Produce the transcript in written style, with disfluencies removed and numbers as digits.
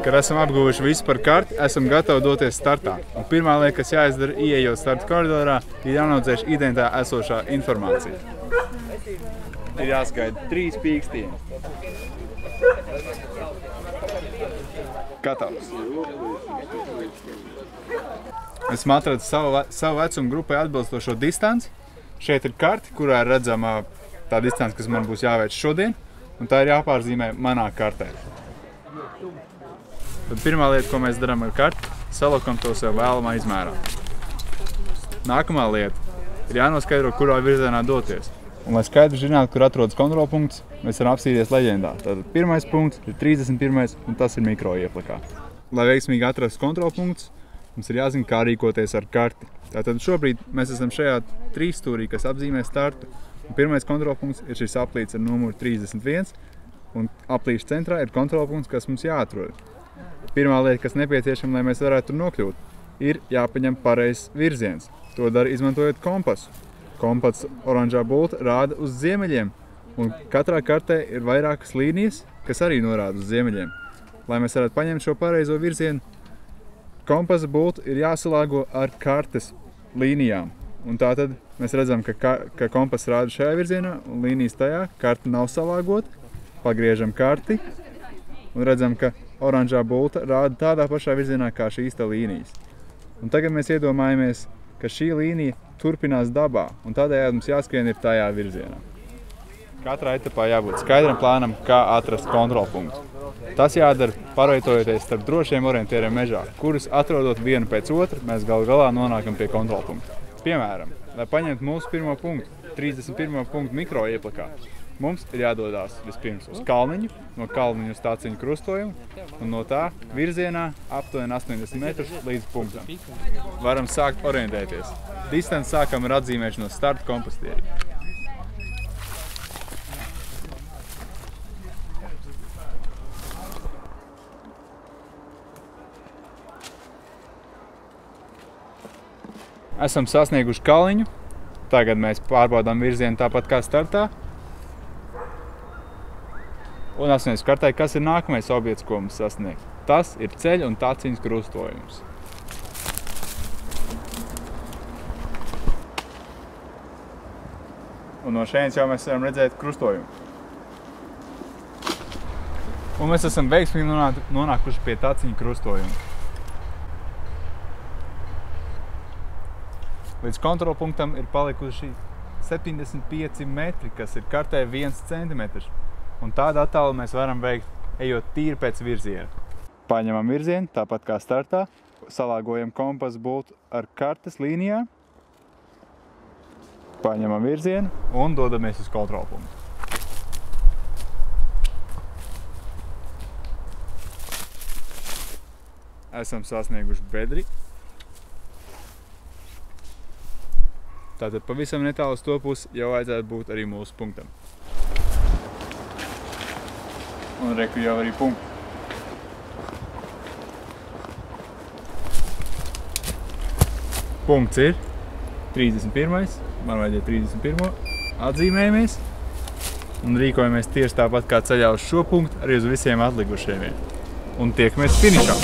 Kad esam apguvuši visu par karti, esam gatavi doties startā. Un pirmā lieta, kas jāizdara, ieejot starta koridorā, ir jānocēš identitā esošā informācija. Ir jāskaida 3 pīkstieni. Gatavs. Esmu atradis savu vecumu grupai atbilstošo distanci. Šeit ir karti, kurā ir redzama tā distance, kas man būs jāveic šodien, un tā ir jāpārzīmē manā kartē. Tad pirmā lieta, ko mēs darām ar karti, salokam to sev vēlamā izmērā. Nākamā lieta ir jānoskaidro, kurā virzienā doties. Un, lai skaidri zinātu, kur atrodas kontrolpunkts, mēs varam apstīties leģendā. Tātad pirmais punkts ir 31. un tas ir mikro ieplikā. Lai veiksmīgi atrastu kontrolpunkts, mums ir jāzina, kā rīkoties ar karti. Tātad šobrīd mēs esam šajā 3 stūrī, kas apzīmē startu. Un pirmais kontrolpunkts ir šis aplīts ar numuru 31, un aplīša centrā ir kontrolpunkts, kas mums jāatrod. Pirmā lieta, kas nepieciešama, lai mēs varētu tur nokļūt, ir jāpaņem pareizs virziens. To dara izmantojot kompasu. Kompass oranžā bulta rāda uz ziemeļiem, un katrā kartē ir vairākas līnijas, kas arī norāda uz ziemeļiem. Lai mēs varētu paņemt šo pareizo virzienu, kompasa bulta ir jāsalāgo ar kartes līnijām. Un tātad mēs redzam, ka kompass rāda šajā virzienā un līnijas tajā, karta nav salāgota, pagriežam karti un redzam, ka oranžā bulta rāda tādā pašā virzienā kā šīs te līnijas. Un tagad mēs iedomājamies, ka šī līnija turpinās dabā, un tādējādi mums jāskrien ir tajā virzienā. Katrā etapā jābūt skaidram plānam, kā atrast kontrolpunktu. Tas jādara pārvietojoties starp drošiem orientieriem mežā, kurus atrodot vienu pēc otru, mēs galu galā nonākam pie kontrolpunkta. Piemēram, lai paņemtu mūsu pirmo punktu, 31. punktu mikro ieplikā, mums ir jādodās vispirms uz kalniņu, no kalniņu uz tāciņu krustojumu un no tā virzienā aptuveni 80 metrus līdz punktam. Varam sākt orientēties. Distanci sākam ar atzīmēšanu no starta kompastierī. Esam sasnieguši kalniņu. Tagad mēs pārbaudām virzienu tāpat kā startā. Un asniedz kartē, kas ir nākamais objekts, ko mums sasniegt. Tas ir ceļa un tāciņas krustojums. Un no šeit jau mēs varam redzēt krustojumu. Un mēs esam veiksmīgi nonākuši pie tāciņu krustojuma. Līdz kontrolpunktam ir palikuši 75 metri, kas ir kartē 1 centimetrs. Un tādu attālu mēs varam veikt, ejot tīri pēc virziena. Paņemam virzienu, tāpat kā startā, salāgojam kompasu bultu ar kartes līnijā, paņemam virzienu un dodamies uz kontrolpunktu. Esam sasnieguši bedri. Tātad pavisam netālu uz to pusi jau vajadzētu būt arī mūsu punktam. Un reku jau arī punktu. Punkts ir 31. Man vajadzēja 31. Atzīmējamies un rīkojamies tieši tāpat kā ceļā uz šo punktu, arī uz visiem atlikušajiem. Un tiekamies finišā.